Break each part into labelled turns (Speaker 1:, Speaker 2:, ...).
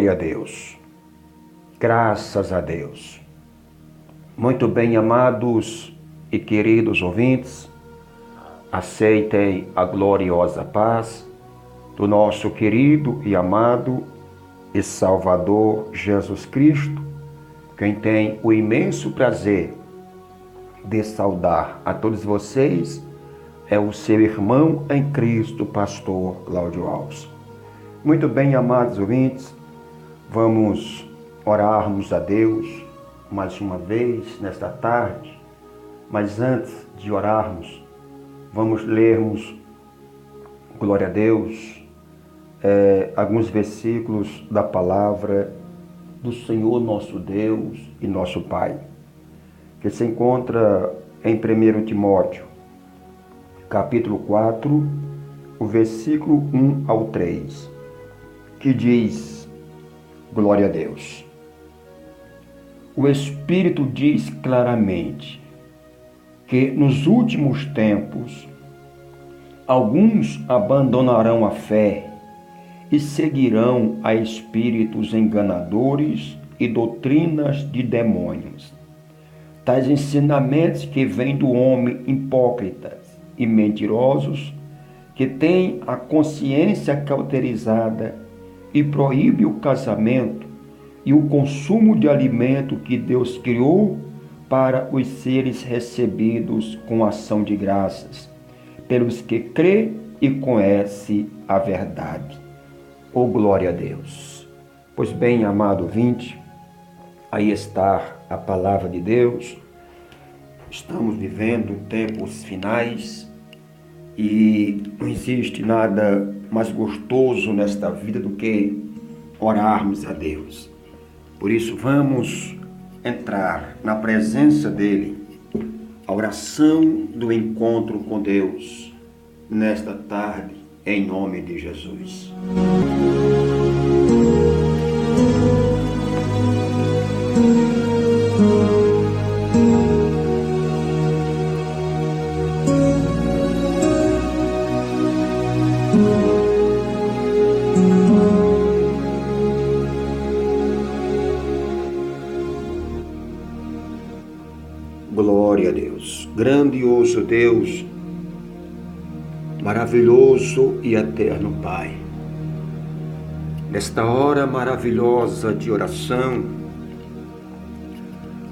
Speaker 1: Glória a Deus. Graças a Deus. Muito bem, amados e queridos ouvintes, aceitem a gloriosa paz do nosso querido e amado e Salvador Jesus Cristo, quem tem o imenso prazer de saudar a todos vocês é o seu irmão em Cristo, pastor Cláudio Alves. Muito bem, amados ouvintes, vamos orarmos a Deus mais uma vez nesta tarde, mas antes de orarmos, vamos lermos, glória a Deus, alguns versículos da palavra do Senhor nosso Deus e nosso Pai, que se encontra em 1 Timóteo, capítulo 4, o versículo 1 ao 3, que diz, glória a Deus. O Espírito diz claramente que nos últimos tempos alguns abandonarão a fé e seguirão a espíritos enganadores e doutrinas de demônios, tais ensinamentos que vêm do homem hipócritas e mentirosos, que têm a consciência cauterizada e proíbe o casamento e o consumo de alimento que Deus criou para os seres recebidos com ação de graças, pelos que crê e conhece a verdade. Oh, glória a Deus! Pois bem, amado ouvinte, aí está a palavra de Deus. Estamos vivendo tempos finais e não existe nada mais gostoso nesta vida do que orarmos a Deus. Por isso, vamos entrar na presença dEle, a oração do encontro com Deus, nesta tarde, em nome de Jesus. Glória a Deus, grandioso Deus, maravilhoso e eterno Pai. Nesta hora maravilhosa de oração,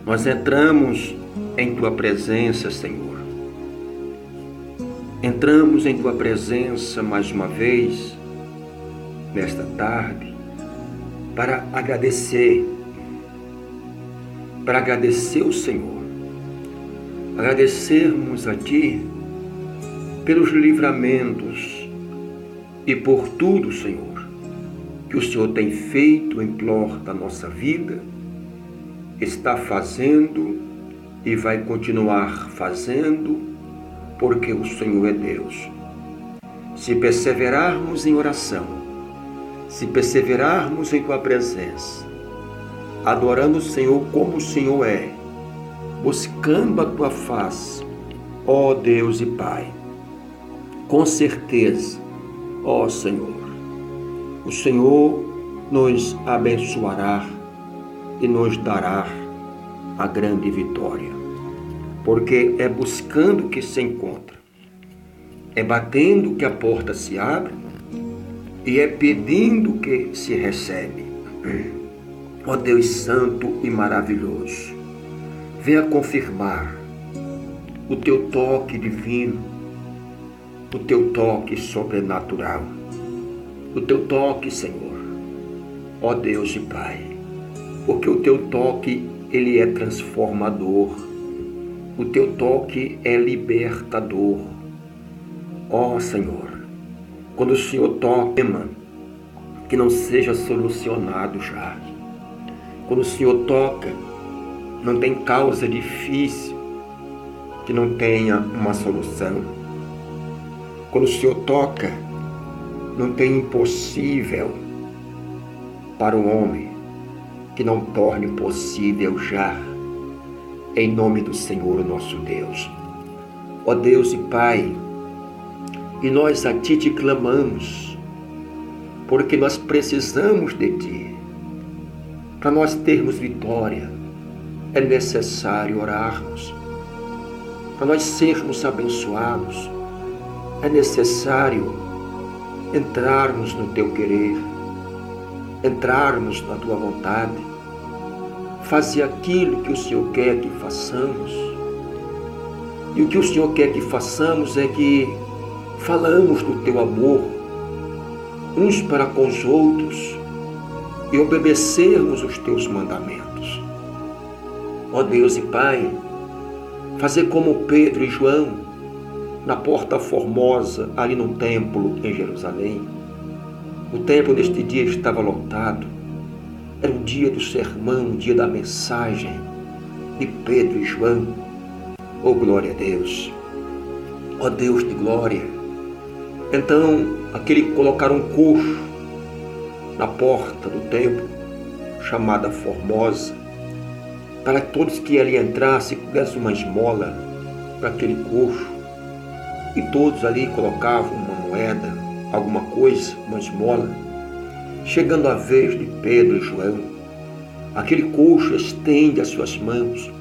Speaker 1: nós entramos em Tua presença, Senhor. Entramos em Tua presença mais uma vez, nesta tarde, para agradecer o Senhor. Agradecermos a Ti pelos livramentos e por tudo, Senhor, que o Senhor tem feito em prol da nossa vida, está fazendo e vai continuar fazendo, porque o Senhor é Deus. Se perseverarmos em oração, se perseverarmos em Tua presença, adorando o Senhor como o Senhor é, buscando a Tua face, ó Deus e Pai, com certeza, ó Senhor, o Senhor nos abençoará e nos dará a grande vitória, porque é buscando que se encontra, é batendo que a porta se abre e é pedindo que se recebe. Ó Deus santo e maravilhoso, venha confirmar o Teu toque divino, o Teu toque sobrenatural, o Teu toque, Senhor, ó Deus e Pai, porque o Teu toque, ele é transformador, o Teu toque é libertador, ó Senhor, quando o Senhor toca, que não seja solucionado já, quando o Senhor toca, não tem causa difícil que não tenha uma solução. Quando o Senhor toca, não tem impossível para o homem que não torne possível já, em nome do Senhor nosso Deus. Ó Deus e Pai, e nós a Ti te clamamos, porque nós precisamos de Ti.
Speaker 2: Para nós termos vitória, é necessário orarmos. Para nós sermos abençoados, é necessário entrarmos no teu querer, entrarmos na tua vontade, fazer aquilo que o Senhor quer que façamos. E o que o Senhor quer que façamos é que falamos do teu amor uns para com os outros e obedecermos os teus mandamentos. Ó Deus e Pai, fazer como Pedro e João na Porta Formosa, ali no templo em Jerusalém. O templo neste dia estava lotado. Era um dia do sermão, um dia da mensagem de Pedro e João. Oh, glória a Deus! Ó Deus de glória! Então, colocaram um coxo na porta do templo, chamada Formosa, para que todos que ali entrassem dessem uma esmola para aquele coxo. E todos ali colocavam uma moeda, alguma coisa, uma esmola. Chegando a vez de Pedro e João, aquele coxo estende as suas mãos,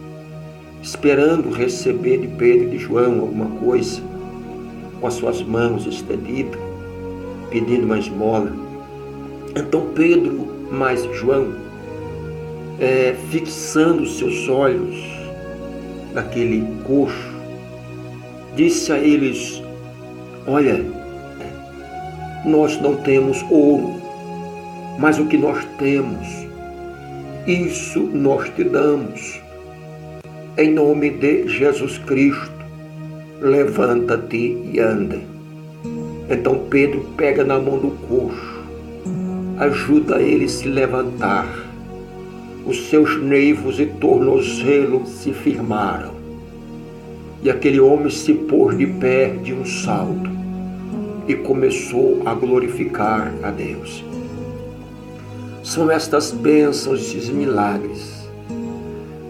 Speaker 2: esperando receber de Pedro e de João alguma coisa, com as suas mãos estendidas, pedindo uma esmola. Então Pedro mais João, fixando seus olhos naquele coxo, disse a eles: olha, nós não temos ouro, mas o que nós temos, isso nós te damos. Em nome de Jesus Cristo, levanta-te e anda. Então Pedro pega na mão do coxo, ajuda ele a se levantar. Os seus nervos e tornozelos se firmaram. E aquele homem se pôs de pé de um salto e começou a glorificar a Deus. São estas bênçãos, esses milagres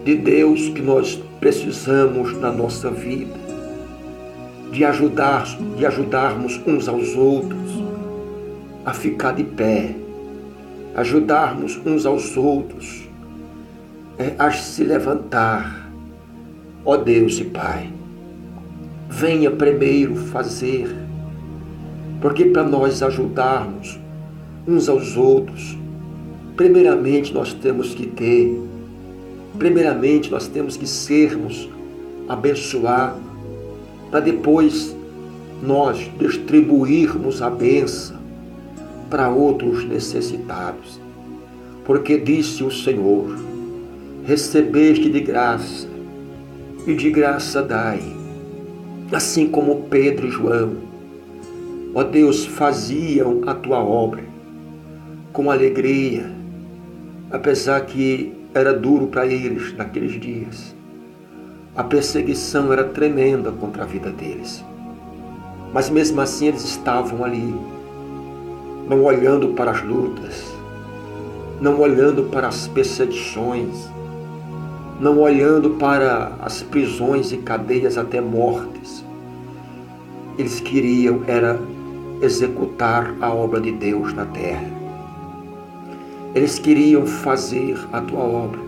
Speaker 2: de Deus que nós precisamos na nossa vida, de ajudarmos uns aos outros a ficar de pé, ajudarmos uns aos outros a se levantar. Ó Deus e Pai, venha primeiro fazer, porque para nós ajudarmos uns aos outros, primeiramente nós temos que sermos abençoados, para depois nós distribuirmos a bênção para outros necessitados. Porque disse o Senhor: recebeste de graça, e de graça dai. Assim como Pedro e João, ó Deus, faziam a tua obra com alegria, apesar que era duro para eles naqueles dias. A perseguição era tremenda contra a vida deles. Mas mesmo assim eles estavam ali, não olhando para as lutas, não olhando para as perseguições, não olhando para as prisões e cadeias até mortes. Eles queriam era executar a obra de Deus na terra. Eles queriam fazer a tua obra,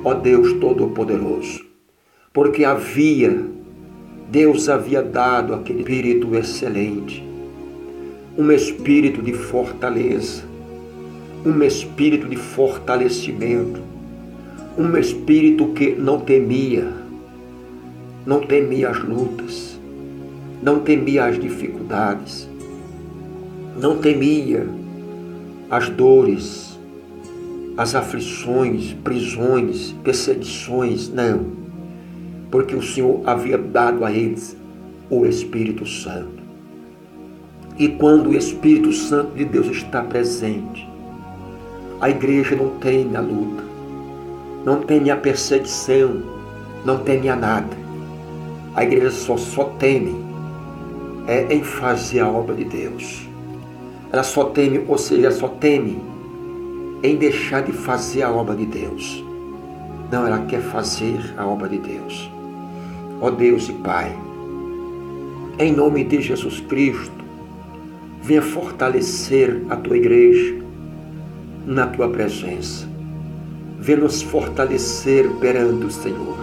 Speaker 2: ó Deus Todo-Poderoso, porque Deus havia dado aquele espírito excelente, um espírito de fortaleza, um espírito de fortalecimento, um espírito que não temia as lutas, não temia as dificuldades, não temia as dores, as aflições, prisões, perseguições, não, porque o Senhor havia dado a eles o Espírito Santo. E quando o Espírito Santo de Deus está presente, a igreja não tem a luta, não tem a perseguição, não tem a nada. A igreja só teme em fazer a obra de Deus. Ela só teme, ou seja, só teme em deixar de fazer a obra de Deus. Não, ela quer fazer a obra de Deus. Ó Deus e Pai, em nome de Jesus Cristo, venha fortalecer a tua igreja na tua presença. Vem nos fortalecer perante o Senhor.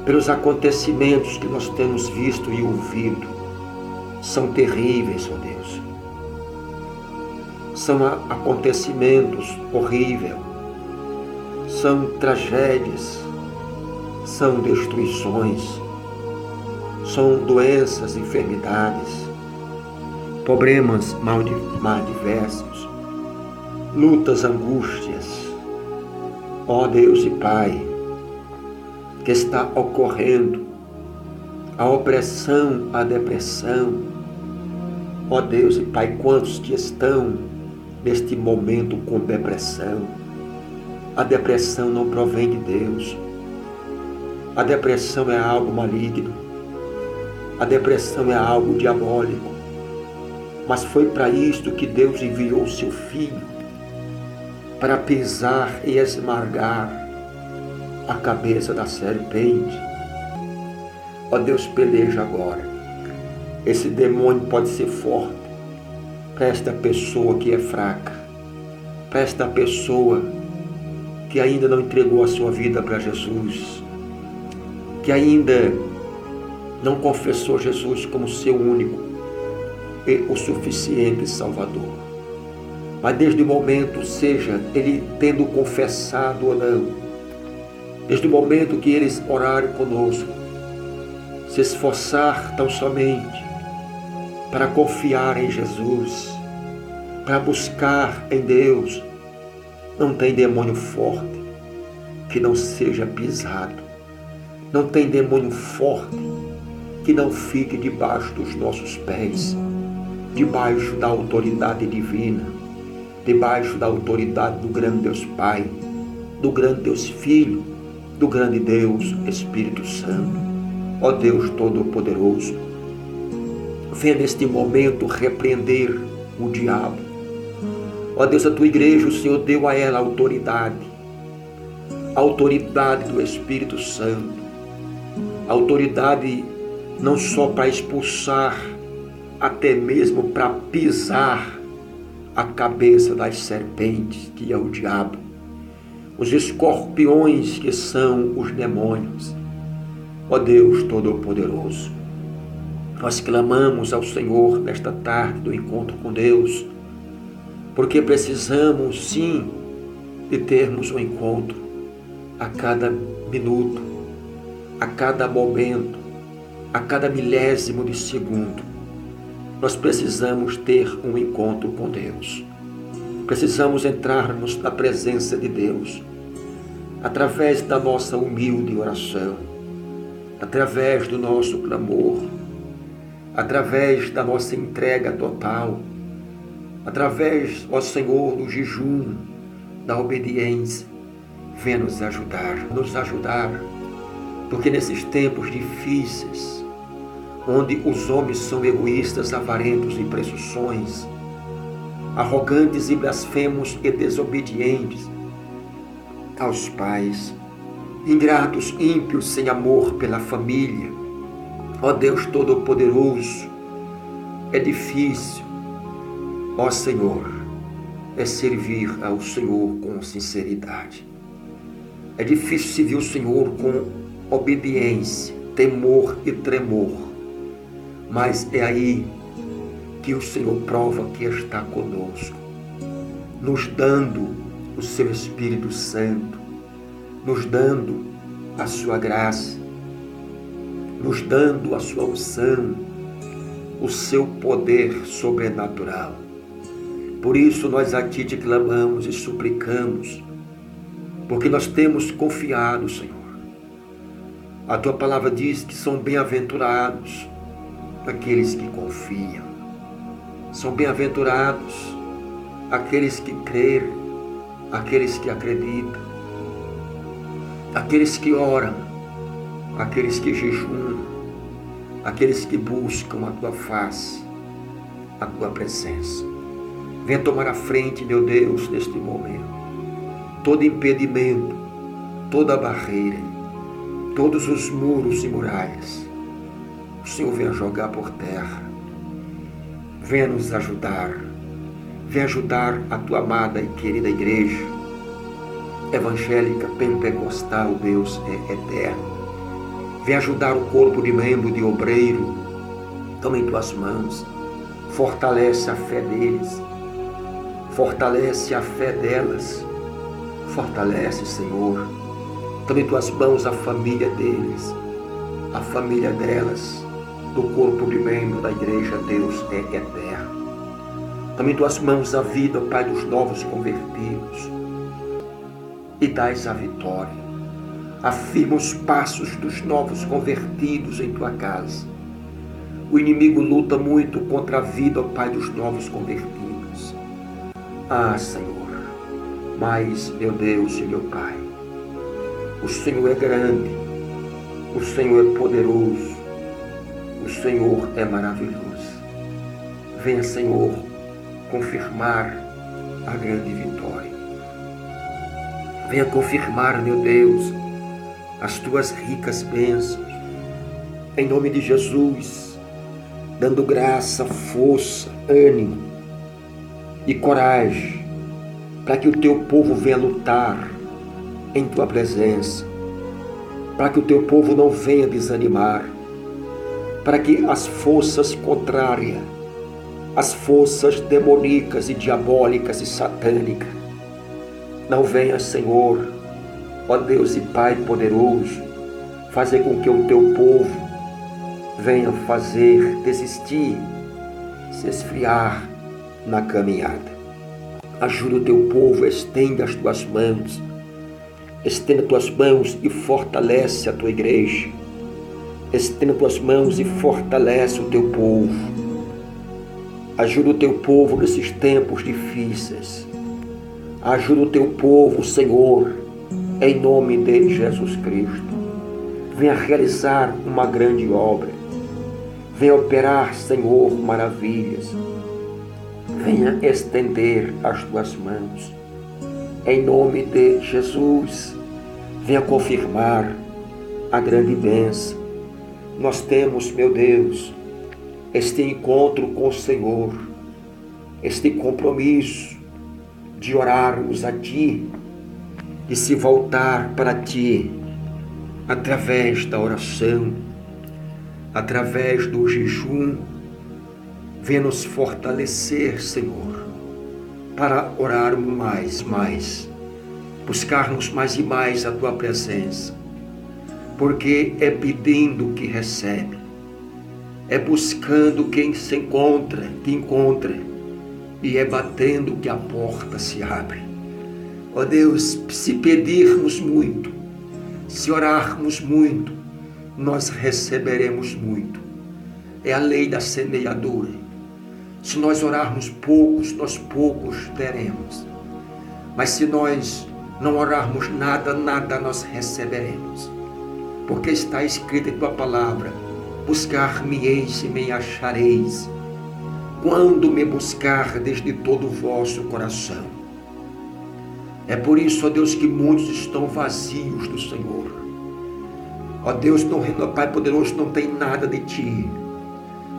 Speaker 2: Pelos acontecimentos que nós temos visto e ouvido, são terríveis, ó Deus. São acontecimentos horríveis, são tragédias, são destruições, são doenças, enfermidades, problemas mais diversos, lutas, angústias, ó Deus e Pai, que está ocorrendo, a opressão, a depressão, ó Deus e Pai, quantos que estão neste momento com depressão? A depressão não provém de Deus, a depressão é algo maligno, a depressão é algo diabólico, mas foi para isto que Deus enviou o seu Filho, para pisar e esmagar a cabeça da serpente. Ó Deus, peleja agora. Esse demônio pode ser forte para esta pessoa que é fraca, para esta pessoa que ainda não entregou a sua vida para Jesus, que ainda não confessou Jesus como seu único e o suficiente Salvador. Mas desde o momento, seja ele tendo confessado ou não, desde o momento que eles orarem conosco, se esforçar tão somente para confiar em Jesus, para buscar em Deus, não tem demônio forte que não seja pisado, não tem demônio forte que não fique debaixo dos nossos pés, debaixo da autoridade divina, debaixo da autoridade do grande Deus Pai, do grande Deus Filho, do grande Deus Espírito Santo. Ó Deus Todo-Poderoso, venha neste momento repreender o diabo. Ó Deus, a tua igreja, o Senhor deu a ela a autoridade do Espírito Santo, a autoridade não só para expulsar, até mesmo para pisar a cabeça das serpentes, que é o diabo, os escorpiões, que são os demônios. Ó Deus Todo-Poderoso, nós clamamos ao Senhor nesta tarde do encontro com Deus, porque precisamos sim de termos um encontro a cada minuto, a cada momento, a cada milésimo de segundo. Nós precisamos ter um encontro com Deus. Precisamos entrarmos na presença de Deus através da nossa humilde oração, através do nosso clamor, através da nossa entrega total, através, ó Senhor, do jejum, da obediência. Venha nos ajudar, porque nesses tempos difíceis, onde os homens são egoístas, avarentos e presunções, arrogantes e blasfemos e desobedientes aos pais, ingratos, ímpios, sem amor pela família. Ó Deus Todo-Poderoso, é difícil, ó Senhor, é servir ao Senhor com sinceridade. É difícil servir o Senhor com obediência, temor e tremor. Mas é aí que o Senhor prova que está conosco, nos dando o seu Espírito Santo, nos dando a sua graça, nos dando a sua unção, o seu poder sobrenatural. Por isso nós a Ti te clamamos e suplicamos, porque nós temos confiado, Senhor. A Tua palavra diz que são bem-aventurados aqueles que confiam. São bem-aventurados aqueles que creem, aqueles que acreditam, aqueles que oram, aqueles que jejuam, aqueles que buscam a Tua face, a Tua presença. Venha tomar a frente, meu Deus, neste momento. Todo impedimento, toda barreira, todos os muros e muralhas, o Senhor venha jogar por terra. Venha nos ajudar. Venha ajudar a Tua amada e querida igreja evangélica pentecostal, Deus é eterno. Vem ajudar o corpo de membro, de obreiro. Toma em tuas mãos. Fortalece a fé deles. Fortalece a fé delas. Fortalece, Senhor. Toma em tuas mãos a família deles, a família delas, do corpo de membro da igreja. Deus é eterno. Toma em tuas mãos a vida, Pai, dos novos convertidos e dás a vitória. Afirma os passos dos novos convertidos em tua casa. O inimigo luta muito contra a vida, Pai, dos novos convertidos. Ah, Senhor, mas, meu Deus e meu Pai, o Senhor é grande, o Senhor é poderoso, o Senhor é maravilhoso. Venha, Senhor, confirmar a grande vitória. Venha confirmar, meu Deus, as tuas ricas bênçãos, em nome de Jesus, dando graça, força, ânimo e coragem, para que o teu povo venha lutar em tua presença, para que o teu povo não venha desanimar, para que as forças contrárias, as forças demoníacas e diabólicas e satânicas, não venha, Senhor, ó Deus e Pai poderoso, fazer com que o teu povo venha fazer desistir, se esfriar na caminhada. Ajuda o teu povo, estenda as tuas mãos, estenda tuas mãos e fortalece a tua igreja. Estenda tuas mãos e fortalece o teu povo. Ajuda o teu povo nesses tempos difíceis. Ajuda o teu povo, Senhor, em nome de Jesus Cristo. Venha realizar uma grande obra. Venha operar, Senhor, maravilhas. Venha estender as tuas mãos. Em nome de Jesus, venha confirmar a grande bênção. Nós temos, meu Deus, este encontro com o Senhor, este compromisso de orarmos a Ti e se voltar para Ti através da oração, através do jejum. Venha nos fortalecer, Senhor, para orarmos mais, buscarmos mais e mais a Tua presença, porque é pedindo que recebe, é buscando quem se encontra, que encontra, e é batendo que a porta se abre. Ó Deus, se pedirmos muito, se orarmos muito, nós receberemos muito. É a lei da semeadura. Se nós orarmos poucos, nós poucos teremos. Mas se nós não orarmos nada, nada nós receberemos. Porque está escrito em tua palavra: buscar-me-eis e me achareis, quando me buscardes de todo o vosso coração. É por isso, ó Deus, que muitos estão vazios do Senhor. Ó Deus, Pai poderoso, não tem nada de Ti.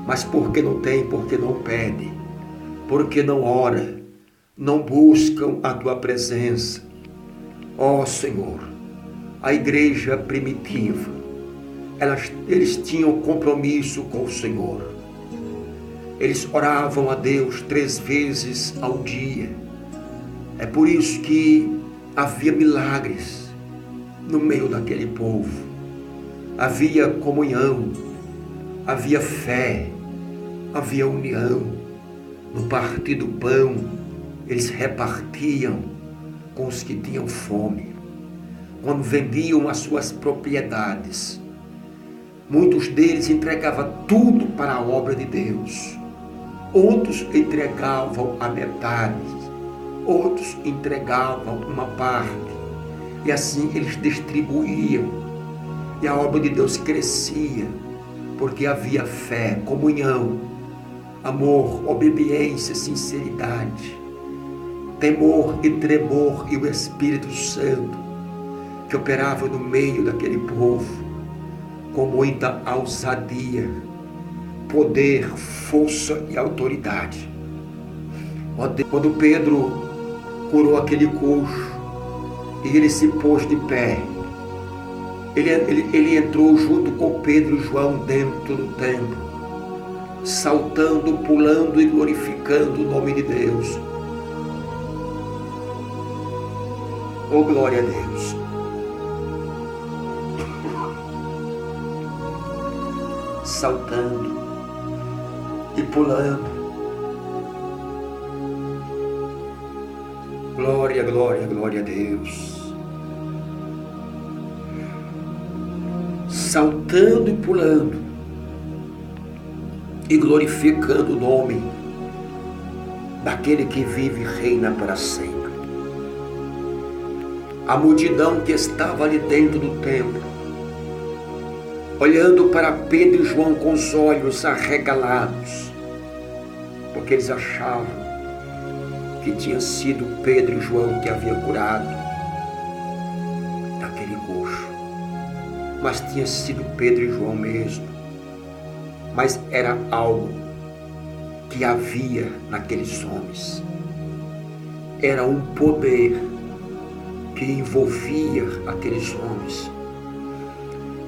Speaker 2: Mas porque não tem, porque não pede, porque não ora, não buscam a Tua presença. Ó Senhor, a igreja primitiva, eles tinham compromisso com o Senhor. Eles oravam a Deus 3 vezes ao dia. É por isso que havia milagres no meio daquele povo. Havia comunhão, havia fé, havia união. No partir do pão, eles repartiam com os que tinham fome. Quando vendiam as suas propriedades, muitos deles entregavam tudo para a obra de Deus. Outros entregavam a metade, outros entregavam uma parte. E assim eles distribuíam. E a obra de Deus crescia, porque havia fé, comunhão, amor, obediência, sinceridade, temor e tremor, e o Espírito Santo que operava no meio daquele povo com muita ousadia, poder, força e autoridade. Quando Pedro curou aquele coxo, E ele se pôs de pé. Ele entrou junto com Pedro e João dentro do templo, saltando, pulando e glorificando o nome de Deus. Oh, glória a Deus! Saltando e pulando. Glória, glória, glória a Deus. Saltando e pulando e glorificando o nome daquele que vive e reina para sempre. A multidão que estava ali dentro do templo, olhando para Pedro e João com os olhos arregalados, porque eles achavam que tinha sido Pedro e João que havia curado daquele coxo. Mas tinha sido Pedro e João mesmo. Mas era algo que havia naqueles homens. Era um poder que envolvia aqueles homens.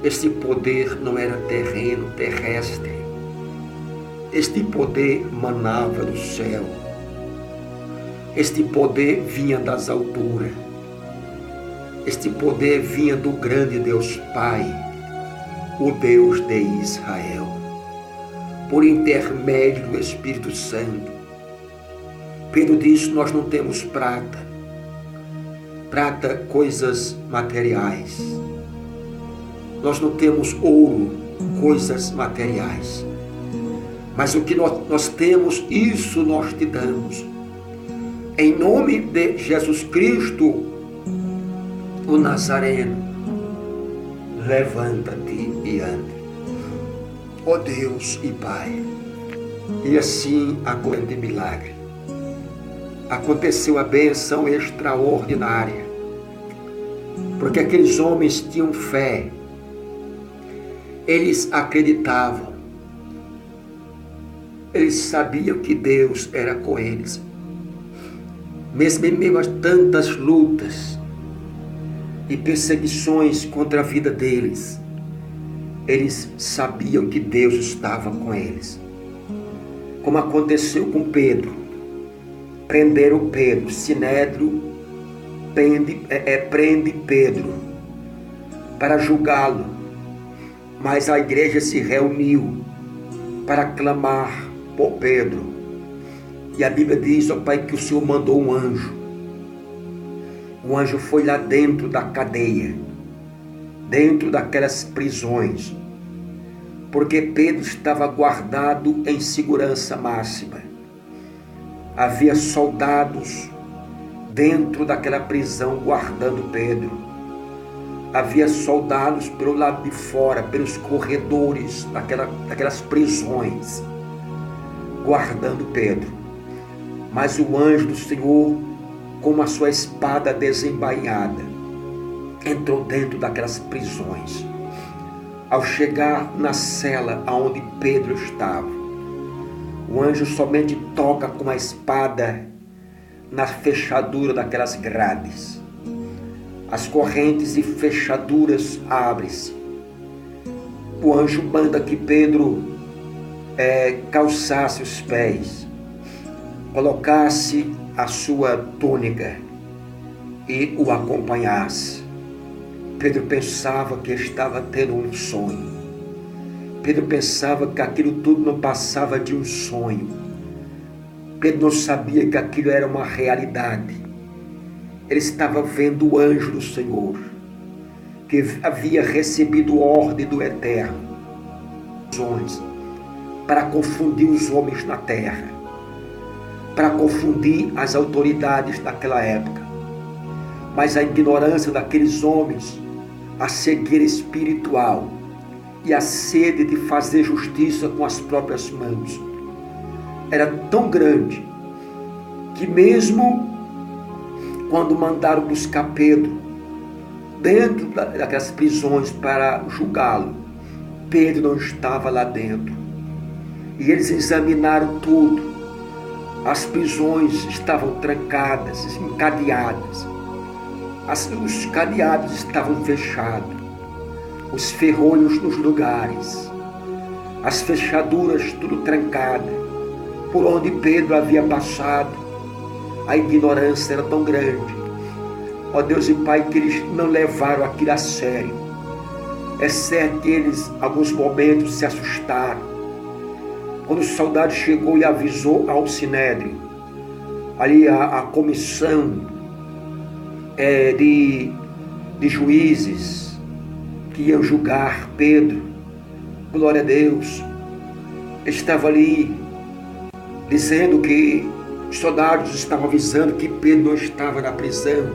Speaker 2: Este poder não era terreno, terrestre. Este poder manava do céu. Este poder vinha das alturas. Este poder vinha do grande Deus Pai, o Deus de Israel, por intermédio do Espírito Santo. Pedro disse: nós não temos prata, coisas materiais. Nós não temos ouro, coisas materiais. Mas o que nós temos, isso nós te damos. Em nome de Jesus Cristo, o Nazareno, levanta-te e ande. Ó Deus e Pai. E assim aconteceu o milagre. Aconteceu a bênção extraordinária. Porque aqueles homens tinham fé. Eles acreditavam. Eles sabiam que Deus era com eles. Mesmo em meio a tantas lutas e perseguições contra a vida deles, eles sabiam que Deus estava com eles. Como aconteceu com Pedro. Prenderam Pedro. Sinédrio prende Pedro para julgá-lo. Mas a igreja se reuniu para clamar por Pedro. E a Bíblia diz, ó Pai, que o Senhor mandou um anjo. O anjo foi lá dentro da cadeia, dentro daquelas prisões, porque Pedro estava guardado em segurança máxima. Havia soldados dentro daquela prisão guardando Pedro. Havia soldados pelo lado de fora, pelos corredores daquelas prisões, guardando Pedro. Mas o anjo do Senhor, com a sua espada desembainhada, entrou dentro daquelas prisões. Ao chegar na cela onde Pedro estava, o anjo somente toca com a espada na fechadura daquelas grades. As correntes e fechaduras abrem-se. O anjo manda que Pedro calçasse os pés, colocasse a sua túnica e o acompanhasse. Pedro pensava que estava tendo um sonho. Pedro pensava que aquilo tudo não passava de um sonho. Pedro não sabia que aquilo era uma realidade. Ele estava vendo o anjo do Senhor, que havia recebido ordem do Eterno para confundir os homens na terra, para confundir as autoridades daquela época. Mas a ignorância daqueles homens, a cegueira espiritual e a sede de fazer justiça com as próprias mãos era tão grande que mesmo quando mandaram buscar Pedro dentro daquelas prisões para julgá-lo, Pedro não estava lá dentro. E eles examinaram tudo. As prisões estavam trancadas, encadeadas. Os cadeados estavam fechados, os ferrolhos nos lugares, as fechaduras tudo trancadas. Por onde Pedro havia passado, a ignorância era tão grande. Ó Deus e Pai, que eles não levaram aquilo a sério. É certo que eles, alguns momentos, se assustaram. Quando o soldado chegou e avisou ao Sinédrio, ali a comissão de juízes que iam julgar Pedro, glória a Deus, estava ali dizendo que os soldados estavam avisando que Pedro não estava na prisão,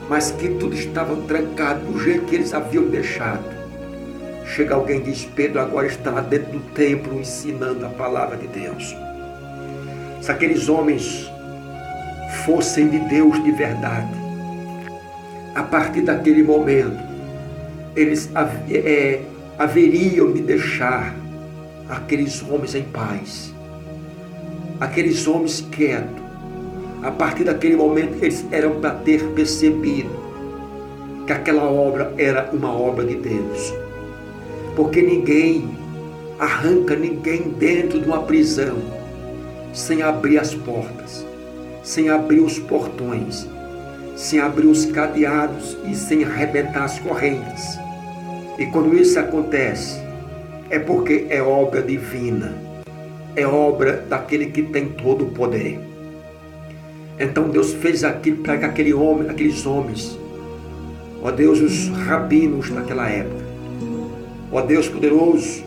Speaker 2: mas que tudo estava trancado do jeito que eles haviam deixado. Chega alguém e diz: Pedro agora estava dentro do templo ensinando a palavra de Deus. Se aqueles homens fossem de Deus de verdade, a partir daquele momento, eles haveriam de deixar aqueles homens em paz, aqueles homens quietos. A partir daquele momento, eles eram para ter percebido que aquela obra era uma obra de Deus. Porque ninguém arranca ninguém dentro de uma prisão sem abrir as portas, sem abrir os portões, sem abrir os cadeados e sem arrebentar as correntes. E quando isso acontece, é porque é obra divina, é obra daquele que tem todo o poder. Então Deus fez aquilo para que aqueles homens, ó Deus, os rabinos daquela época, ó Deus poderoso,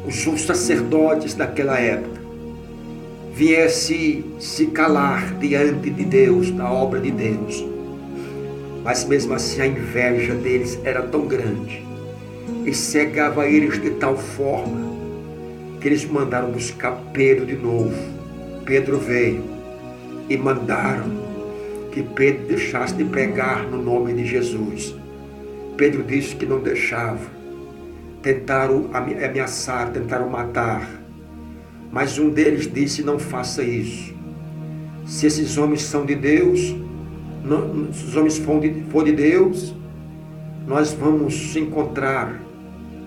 Speaker 2: os sacerdotes daquela época, viesse se calar diante de Deus, da obra de Deus. Mas mesmo assim a inveja deles era tão grande e cegava eles de tal forma que eles mandaram buscar Pedro de novo. Pedro veio e mandaram que Pedro deixasse de pregar no nome de Jesus. Pedro disse que não deixava. Tentaram ameaçar, tentaram matar. Mas um deles disse: não faça isso. Se esses homens são de Deus, se os homens for de Deus, nós vamos se encontrar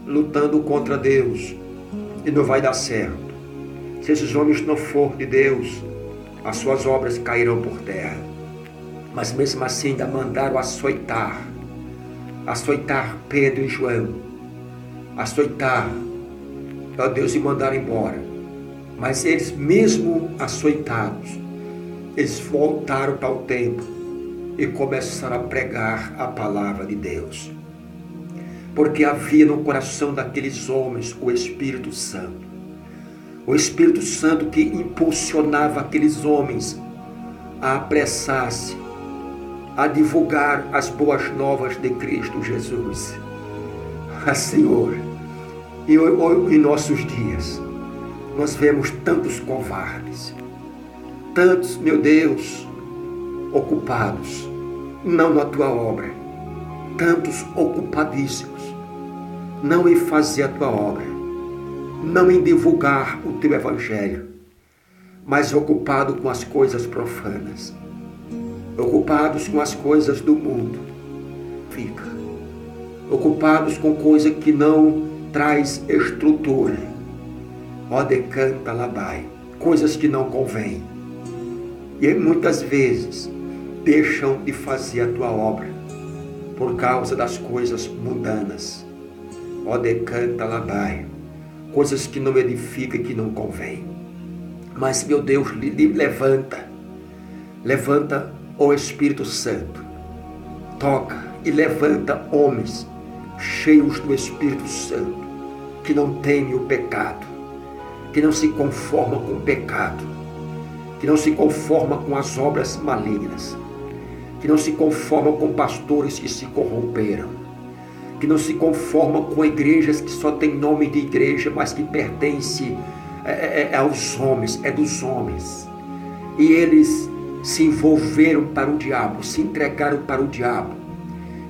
Speaker 2: lutando contra Deus e não vai dar certo. Se esses homens não for de Deus, as suas obras cairão por terra. Mas mesmo assim ainda mandaram açoitar Pedro e João, açoitar, ó Deus, e mandaram embora. Mas eles, mesmo açoitados, eles voltaram para o templo e começaram a pregar a palavra de Deus. Porque havia no coração daqueles homens o Espírito Santo. O Espírito Santo que impulsionava aqueles homens a apressar-se, a divulgar as boas novas de Cristo Jesus. Senhor, e em nossos dias, nós vemos tantos covardes, tantos, meu Deus, ocupados, não na tua obra, tantos ocupadíssimos, não em fazer a tua obra, não em divulgar o teu evangelho, mas ocupado com as coisas profanas, ocupados com as coisas do mundo. Ocupados com coisa que não traz estrutura. Ó decanta labai, coisas que não convêm. E muitas vezes deixam de fazer a tua obra por causa das coisas mundanas. Ó decanta labai, coisas que não edificam e que não convêm. Mas, meu Deus, levanta, ó Espírito Santo, toca e levanta homens cheios do Espírito Santo, que não temem o pecado, que não se conforma com o pecado, que não se conforma com as obras malignas, que não se conforma com pastores que se corromperam, que não se conforma com igrejas que só tem nome de igreja, mas que pertence aos homens, é dos homens. E eles se envolveram para o diabo, se entregaram para o diabo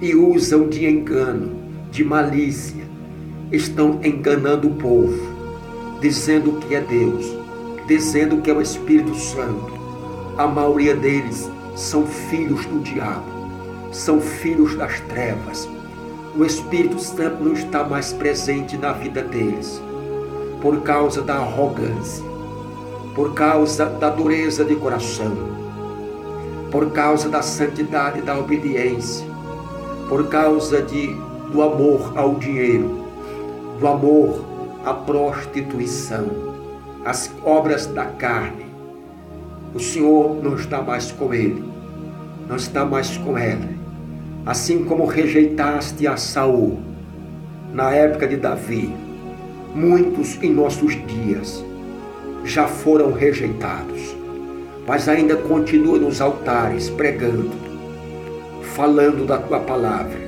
Speaker 2: e usam de engano, de malícia, estão enganando o povo, dizendo que é Deus, dizendo que é o Espírito Santo. A maioria deles são filhos do diabo, são filhos das trevas. O Espírito Santo não está mais presente na vida deles, por causa da arrogância, por causa da dureza de coração, por causa da santidade e da obediência, por causa do amor ao dinheiro, do amor à prostituição, às obras da carne. O Senhor não está mais com ele, não está mais com ela. Assim como rejeitaste a Saul na época de Davi, muitos em nossos dias já foram rejeitados, mas ainda continuam nos altares pregando, falando da tua palavra,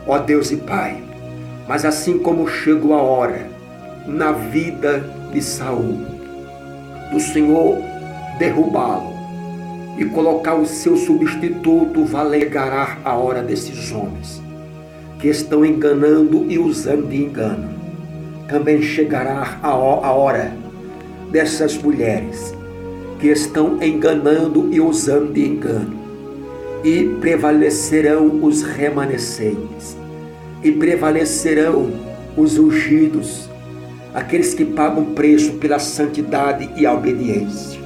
Speaker 2: ó Deus e Pai. Mas assim como chegou a hora na vida de Saul, do Senhor derrubá-lo e colocar o seu substituto, chegará a hora desses homens que estão enganando e usando de engano. Também chegará a hora dessas mulheres que estão enganando e usando de engano, e prevalecerão os remanescentes, e prevalecerão os ungidos, aqueles que pagam preço pela santidade e a obediência,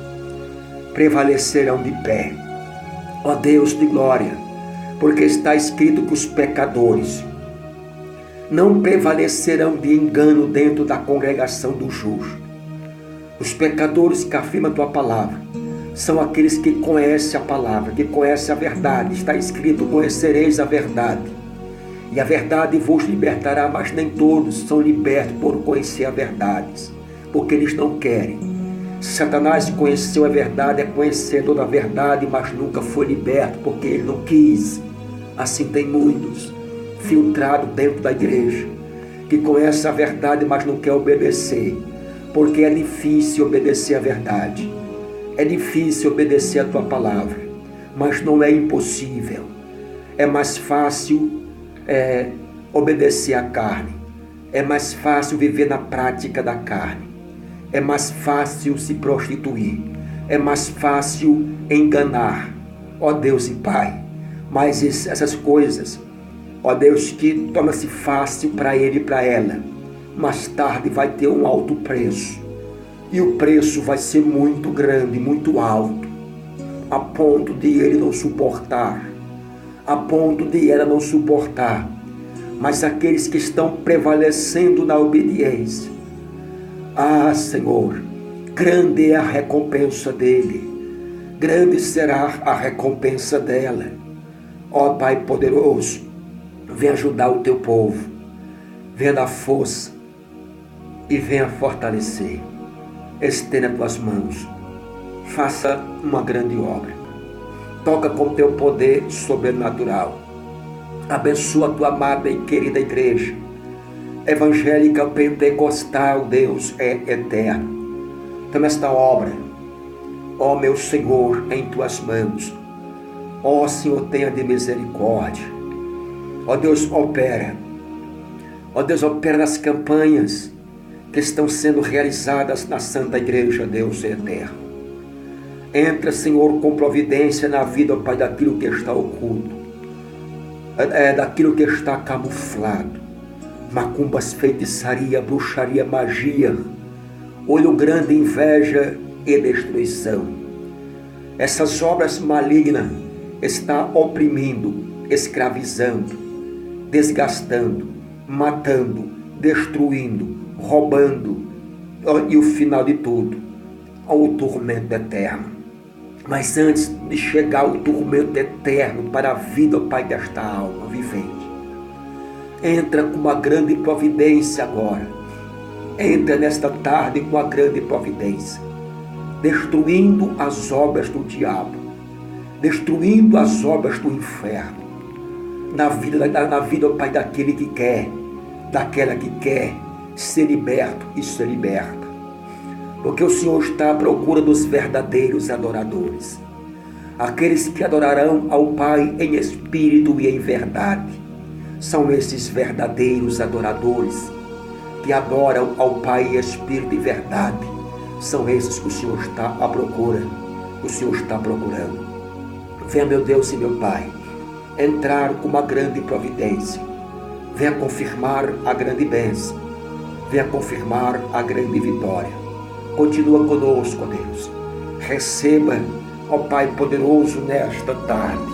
Speaker 2: prevalecerão de pé, ó Deus de glória, porque está escrito que os pecadores não prevalecerão de engano dentro da congregação do justo. Os pecadores que afirmam a tua palavra são aqueles que conhecem a palavra, que conhecem a verdade. Está escrito: conhecereis a verdade, e a verdade vos libertará. Mas nem todos são libertos por conhecer a verdade, porque eles não querem. Satanás conheceu a verdade, é conhecer toda a verdade, mas nunca foi liberto, porque ele não quis. Assim tem muitos filtrados dentro da igreja, que conhecem a verdade, mas não quer obedecer, porque é difícil obedecer a verdade. É difícil obedecer a tua palavra, mas não é impossível. É mais fácil obedecer à carne. É mais fácil viver na prática da carne. É mais fácil se prostituir. É mais fácil enganar. Ó Deus e Pai, mas essas coisas, ó Deus, que torna-se fácil para ele e para ela, mais tarde vai ter um alto preço. E o preço vai ser muito grande, muito alto, a ponto de ele não suportar, a ponto de ela não suportar. Mas aqueles que estão prevalecendo na obediência, ah, Senhor, grande é a recompensa dele, grande será a recompensa dela. Ó Pai poderoso, vem ajudar o teu povo, venha dar força e venha fortalecer. Estenda as tuas mãos, faça uma grande obra, toca com teu poder sobrenatural, abençoa a tua amada e querida igreja evangélica pentecostal. Deus é eterno. Toma esta obra, ó meu Senhor, em tuas mãos. Ó Senhor, tenha de misericórdia. Ó Deus, opera. Ó Deus, opera nas campanhas que estão sendo realizadas na Santa Igreja. Deus é eterno. Entra, Senhor, com providência na vida, ó Pai, daquilo que está oculto, daquilo que está camuflado. Macumbas, feitiçaria, bruxaria, magia, olho grande, inveja e destruição. Essas obras malignas estão oprimindo, escravizando, desgastando, matando, destruindo, roubando, e o final de tudo, ao tormento eterno. Mas antes de chegar ao tormento eterno para a vida, ó Pai, desta alma vivente, entra com uma grande providência agora. Entra nesta tarde com uma grande providência, destruindo as obras do diabo, destruindo as obras do inferno, na vida, ó Pai, daquele que quer, daquela que quer ser liberto e ser liberta. Porque o Senhor está à procura dos verdadeiros adoradores, aqueles que adorarão ao Pai em espírito e em verdade. São esses verdadeiros adoradores que adoram ao Pai em espírito e verdade. São esses que o Senhor está à procura, o Senhor está procurando. Venha, meu Deus e meu Pai, entrar com uma grande providência. Venha confirmar a grande bênção. Venha confirmar a grande vitória. Continua conosco, ó Deus. Receba, ó Pai poderoso, nesta tarde,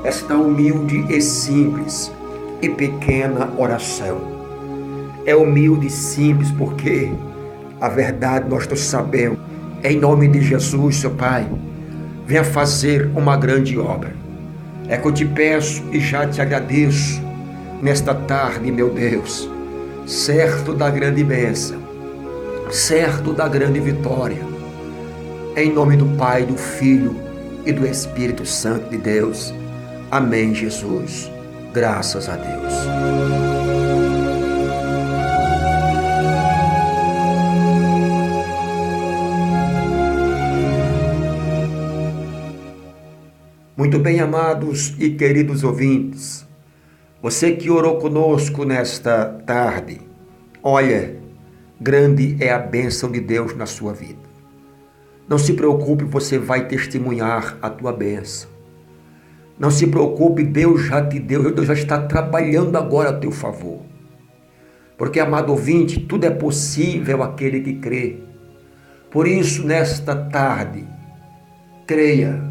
Speaker 2: esta humilde e simples e pequena oração. É humilde e simples porque a verdade nós sabemos. Em nome de Jesus, seu Pai, venha fazer uma grande obra. É que eu te peço e já te agradeço nesta tarde, meu Deus, certo da grande bênção, certo da grande vitória. Em nome do Pai, do Filho e do Espírito Santo de Deus. Amém, Jesus. Graças a Deus. Muito bem, amados e queridos ouvintes, você que orou conosco nesta tarde, olha, grande é a bênção de Deus na sua vida. Não se preocupe, você vai testemunhar a tua bênção. Não se preocupe, Deus já te deu, Deus já está trabalhando agora a teu favor. Porque, amado ouvinte, tudo é possível àquele que crê. Por isso, nesta tarde, creia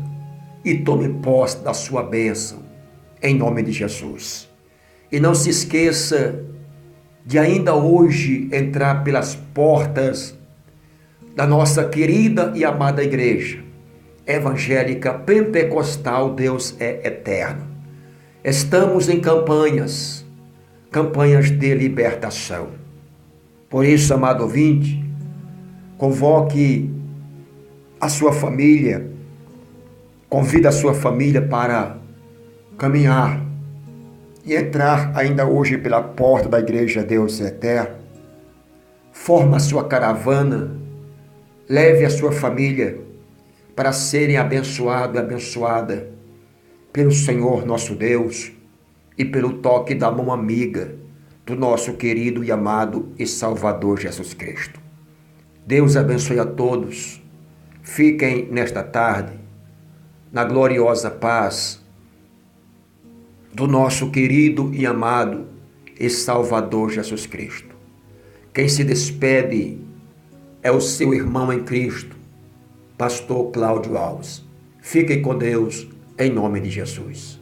Speaker 2: e tome posse da sua bênção, em nome de Jesus. E não se esqueça de ainda hoje entrar pelas portas da nossa querida e amada igreja evangélica pentecostal Deus é Eterno. Estamos em campanhas de libertação. Por isso, amado ouvinte, convoque a sua família, convida a sua família para caminhar e entrar ainda hoje pela porta da igreja Deus é Eterno. Forma a sua caravana, leve a sua família para serem abençoado e abençoada pelo Senhor nosso Deus e pelo toque da mão amiga do nosso querido e amado e Salvador Jesus Cristo. Deus abençoe a todos. Fiquem nesta tarde na gloriosa paz do nosso querido e amado e Salvador Jesus Cristo. Quem se despede é o seu irmão em Cristo, Pastor Cláudio Alves. Fiquem com Deus, em nome de Jesus.